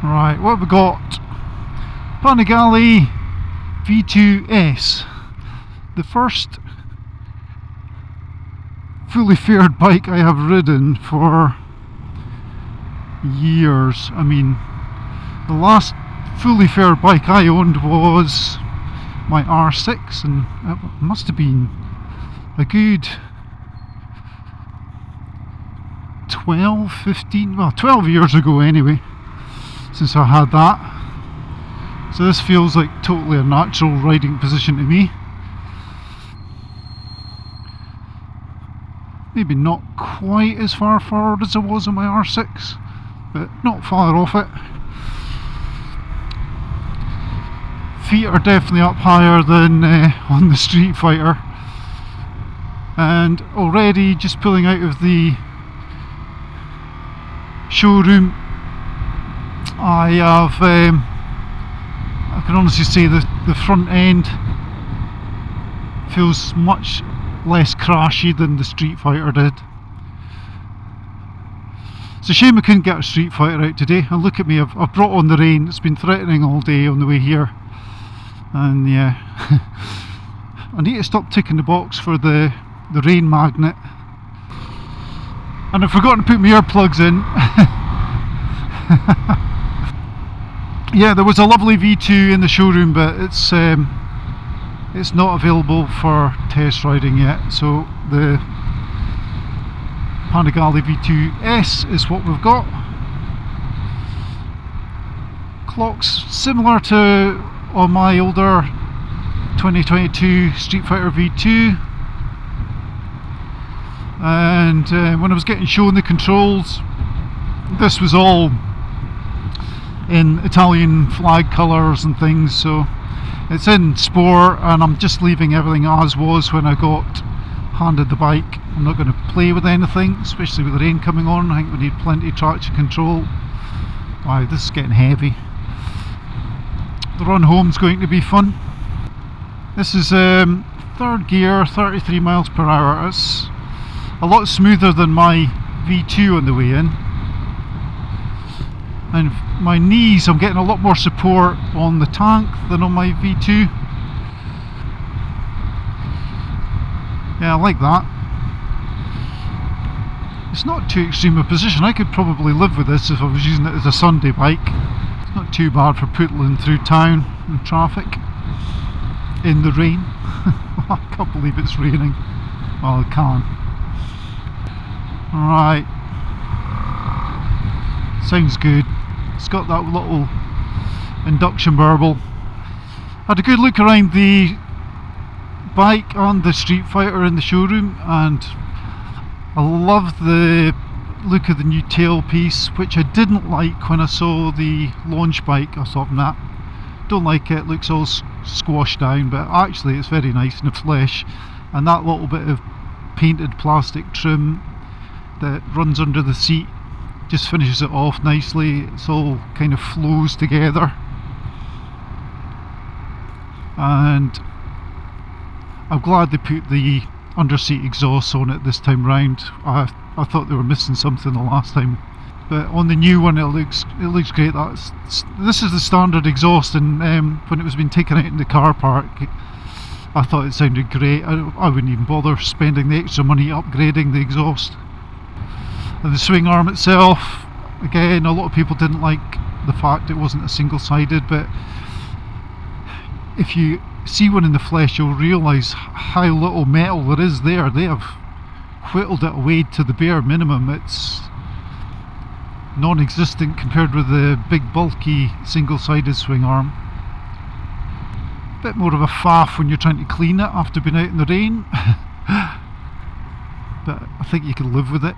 Right, what have we got? Panigale V2 S. The first fully faired bike I have ridden for years. I mean, the last fully faired bike I owned was my R6, and it must have been a good 12, 15, well 12 years ago anyway, since I had that. So this feels like totally a natural riding position to me. Maybe not quite as far forward as I was on my R6, but not far off it. Feet are definitely up higher than on the Streetfighter, and already just pulling out of the showroom, I have I can honestly say the front end feels much less crashy than the Streetfighter did. It's a shame I couldn't get a Streetfighter out today, and look at me, I've brought on the rain. It's been threatening all day on the way here, and yeah, I need to stop ticking the box for the rain magnet, and I've forgotten to put my earplugs in. Yeah, there was a lovely V2 in the showroom, but it's not available for test riding yet, so the Panigale V2 S is what we've got. Clock's similar to on my older 2022 Streetfighter V2, and when I was getting shown the controls, this was all in Italian flag colours and things, so it's in sport, and I'm just leaving everything as was when I got handed the bike. I'm not going to play with anything, especially with the rain coming on. I think we need plenty of traction control. Wow, this is getting heavy. The run home's going to be fun. This is third gear, 33 miles per hour. It's a lot smoother than my V2 on the way in. And my knees, I'm getting a lot more support on the tank than on my V2. Yeah, I like that. It's not too extreme a position. I could probably live with this if I was using it as a Sunday bike. It's not too bad for pootling through town in traffic in the rain. I can't believe it's raining. Well, I can. Right. Sounds good. It's got that little induction burble. Had a good look around the bike and the Streetfighter in the showroom, and I love the look of the new tailpiece, which I didn't like when I saw the launch bike. I thought, nah, don't like it, looks all squashed down, but actually it's very nice in the flesh. And that little bit of painted plastic trim that runs under the seat just finishes it off nicely. It's all kind of flows together, and I'm glad they put the underseat exhaust on it this time round. I thought they were missing something the last time, but on the new one it looks great. This is the standard exhaust, and when it was being taken out in the car park, I thought it sounded great. I wouldn't even bother spending the extra money upgrading the exhaust. And the swing arm itself, again, a lot of people didn't like the fact it wasn't a single-sided, but if you see one in the flesh, you'll realise how little metal there is there. They have whittled it away to the bare minimum. It's non-existent compared with the big bulky single-sided swing arm. Bit more of a faff when you're trying to clean it after being out in the rain, but I think you can live with it.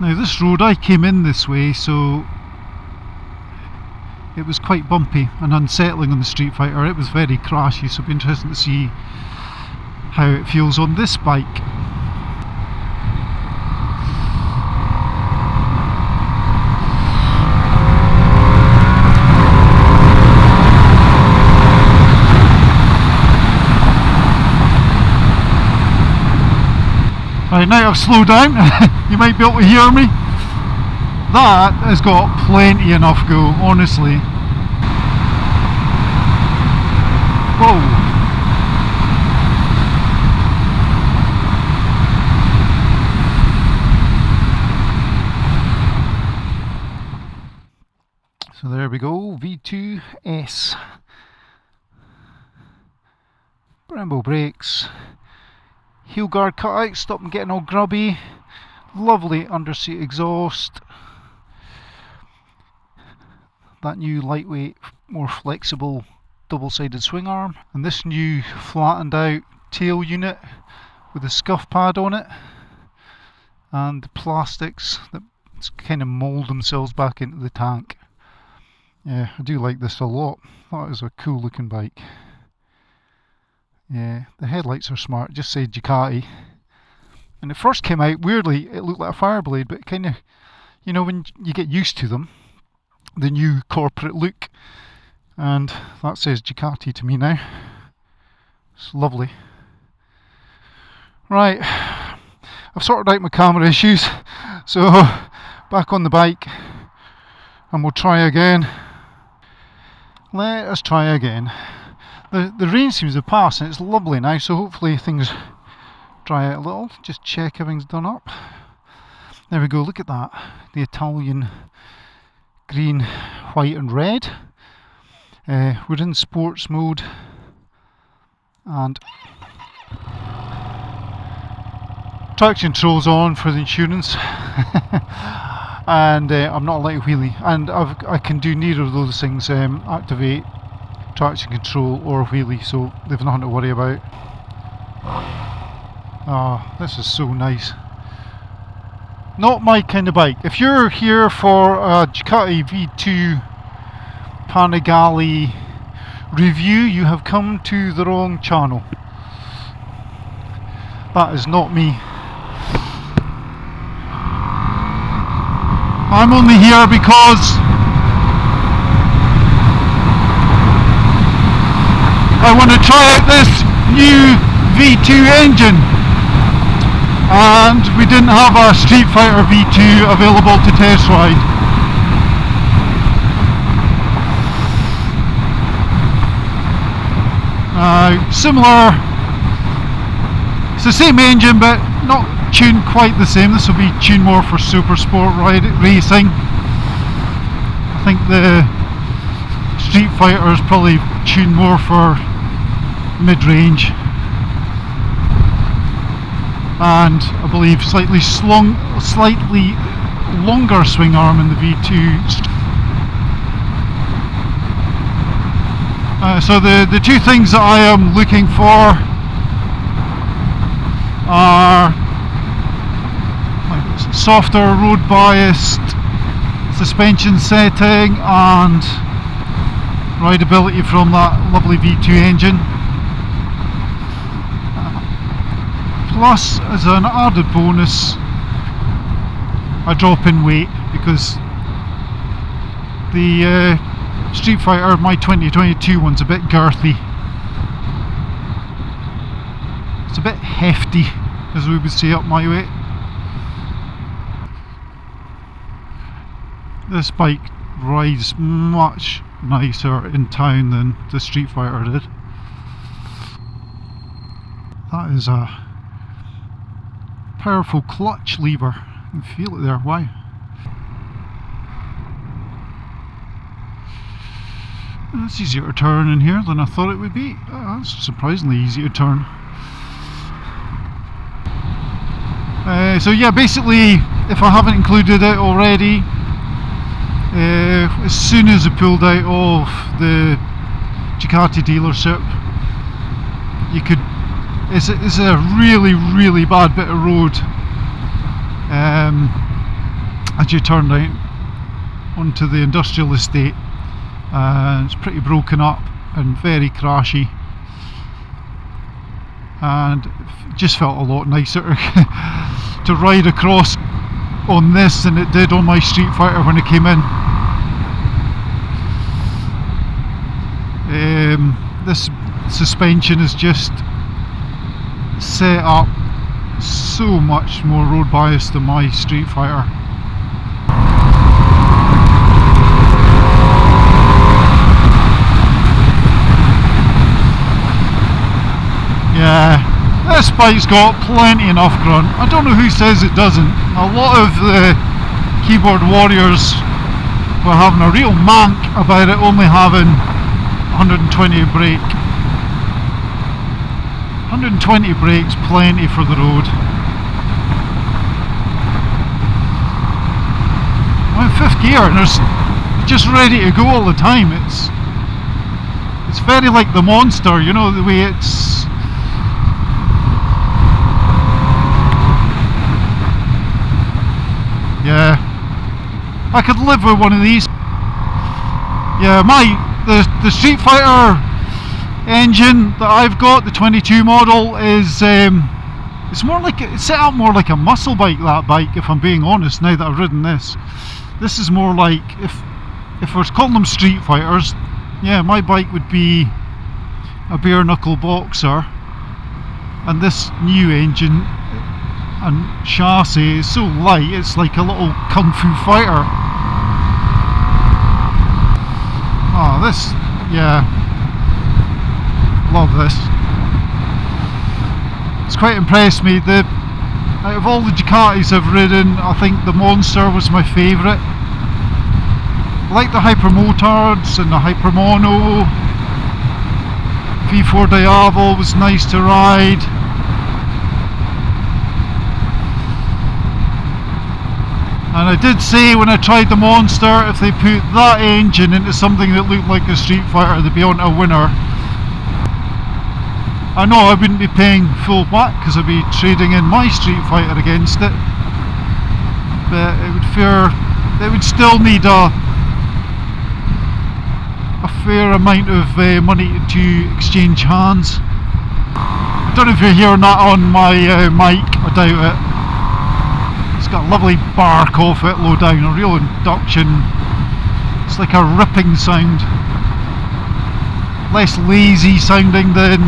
Now this road, I came in this way, so it was quite bumpy and unsettling on the Streetfighter. It was very crashy, so it'll be interesting to see how it feels on this bike. Right, now I've slowed down. You might be able to hear me. That has got plenty enough go, honestly. Whoa. So there we go, V2 S. Brembo brakes, heel guard cut out, stop them getting all grubby, lovely underseat exhaust, that new lightweight, more flexible double-sided swing arm, and this new flattened out tail unit with a scuff pad on it, and the plastics that kind of mould themselves back into the tank. Yeah, I do like this a lot. That is a cool looking bike. Yeah, the headlights are smart, just say Ducati. When it first came out, weirdly, it looked like a Fireblade, but kind of, you know, when you get used to them, the new corporate look, and that says Ducati to me now. It's lovely. Right, I've sorted out my camera issues, so back on the bike, and we'll try again. Let us try again. The rain seems to pass and it's lovely now, so hopefully things dry out a little. Just check everything's done up. There we go, look at that. The Italian green, white and red. We're in sports mode, and traction control's on for the insurance. And I'm not allowed to wheelie, and I can do neither of those things, activate traction control or wheelie, so they've nothing to worry about. Ah, this is so nice. Not my kind of bike. If you're here for a Ducati V2 Panigale review, you have come to the wrong channel. That is not me. I'm only here because I want to try out this new V2 engine, and we didn't have a Streetfighter V2 available to test ride. Similar, it's the same engine but not tuned quite the same. This will be tuned more for super sport racing. I think the Streetfighter is probably tuned more for mid-range, and I believe slightly longer swing arm in the V2. So the two things that I am looking for are softer road biased suspension setting and rideability from that lovely V2 engine. Plus, as an added bonus, a drop in weight, because the Streetfighter, my 2022 one's a bit girthy. It's a bit hefty, as we would say up my way. This bike rides much nicer in town than the Streetfighter did. That is a powerful clutch lever. You can feel it there, wow. It's easier to turn in here than I thought it would be. That's surprisingly easy to turn. So yeah, basically, if I haven't included it already, as soon as I pulled out of the Ducati dealership, you could, it's a really bad bit of road as you turn down onto the industrial estate. It's pretty broken up and very crashy, and it just felt a lot nicer to ride across on this than it did on my Streetfighter when it came in. This suspension is just set up so much more road biased than my Streetfighter. Yeah, this bike's got plenty enough grunt. I don't know who says it doesn't. A lot of the keyboard warriors were having a real mank about it only having 120 brake. 120 brakes, plenty for the road. I'm in 5th gear and it's just ready to go all the time. It's very like the Monster, you know, the way it's... Yeah, I could live with one of these. Yeah, the Streetfighter engine that I've got, the 22 model, is it's more like it's set up more like a muscle bike. That bike, if I'm being honest, now that I've ridden this is more like if we're calling them street fighters. Yeah, my bike would be a bare knuckle boxer, and this new engine and chassis is so light it's like a little kung fu fighter. Oh, this, yeah, love this. It's quite impressed me. Out of all the Ducatis I've ridden, I think the Monster was my favourite. I like the Hypermotards and the Hypermono. V4 Diavel was nice to ride. And I did say when I tried the Monster, if they put that engine into something that looked like a Street Fighter, they'd be on a winner. I know I wouldn't be paying full whack because I'd be trading in my Street Fighter against it, but it would still need a fair amount of money to exchange hands. I don't know if you're hearing that on my mic, I doubt it. It's got a lovely bark off it low down, a real induction. It's like a ripping sound, less lazy sounding than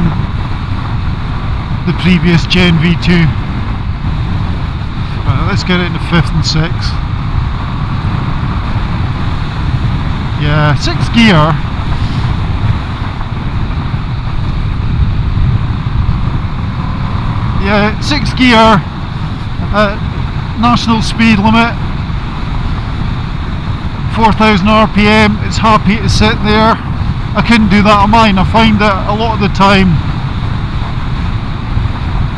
the previous Gen V2. Right, let's get it into 5th and 6th. Yeah, 6th gear. Yeah, 6th gear. National speed limit 4,000 RPM. It's happy to sit there. I couldn't do that on mine. I find that a lot of the time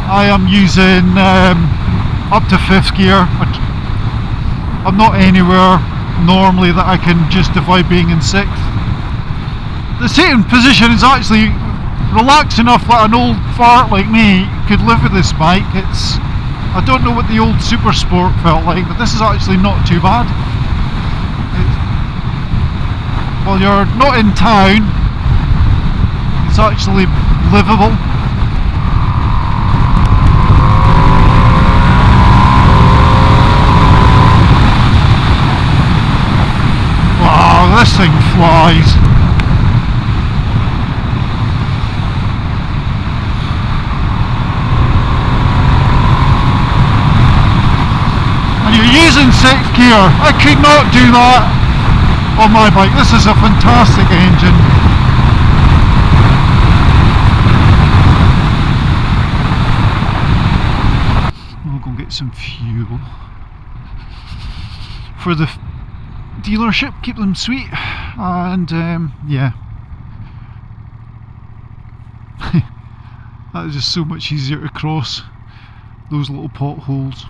I am using up to 5th gear. I'm not anywhere normally that I can justify being in 6th. The sitting position is actually relaxed enough that an old fart like me could live with this bike. I don't know what the old Super Sport felt like, but this is actually not too bad. While you're not in town, it's actually livable. Wow, this thing flies. Using 6th gear, I could not do that on my bike. This is a fantastic engine. We'll go and get some fuel for the dealership, keep them sweet, and yeah. That is just so much easier to cross those little potholes.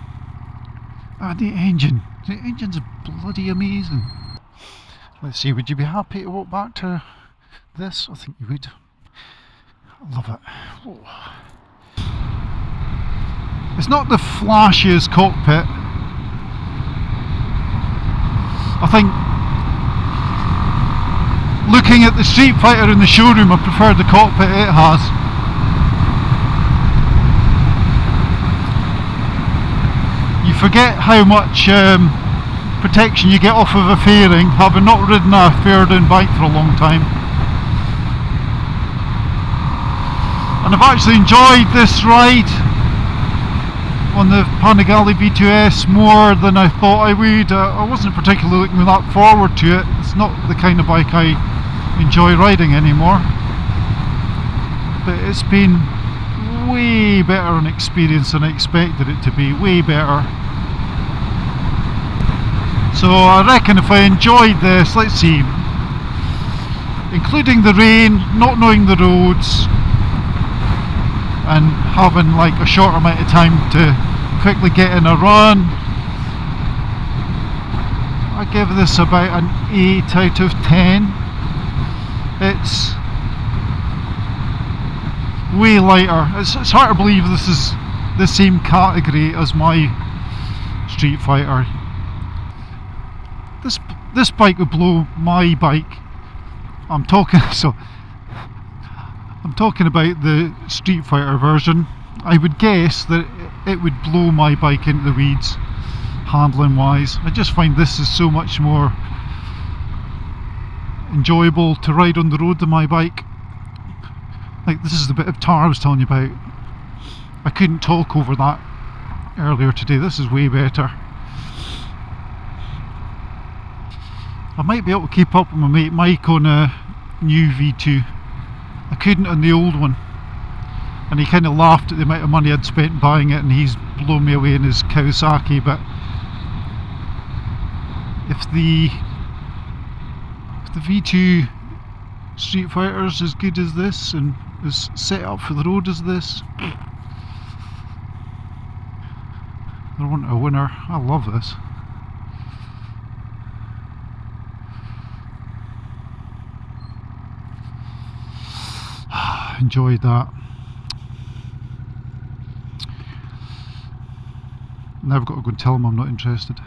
And the engine's bloody amazing. Let's see, would you be happy to walk back to this? I think you would. I love it. Oh. It's not the flashiest cockpit. I think looking at the Street Fighter in the showroom, I prefer the cockpit it has. You forget how much protection you get off of a fairing, having not ridden a fair-down bike for a long time. And I've actually enjoyed this ride on the Panigale V2 more than I thought I would. I wasn't particularly looking that forward to it. It's not the kind of bike I enjoy riding anymore. But it's been way better an experience than I expected it to be, way better. So I reckon if I enjoyed this, let's see, including the rain, not knowing the roads, and having like a short amount of time to quickly get in a run, I give this about an 8 out of 10. It's way lighter. It's hard to believe this is the same category as my Streetfighter. This bike would blow my bike. I'm talking about the Streetfighter version. I would guess that it would blow my bike into the weeds, handling wise. I just find this is so much more enjoyable to ride on the road than my bike. Like, this is the bit of tar I was telling you about. I couldn't talk over that earlier today. This is way better. I might be able to keep up with my mate Mike on a new V2. I couldn't on the old one, and he kind of laughed at the amount of money I'd spent buying it, and he's blown me away in his Kawasaki. But if the V2 Streetfighter is as good as this and is set up for the road as this, there wasn't a winner. I love this. Enjoyed that. Now I've got to go and tell him I'm not interested.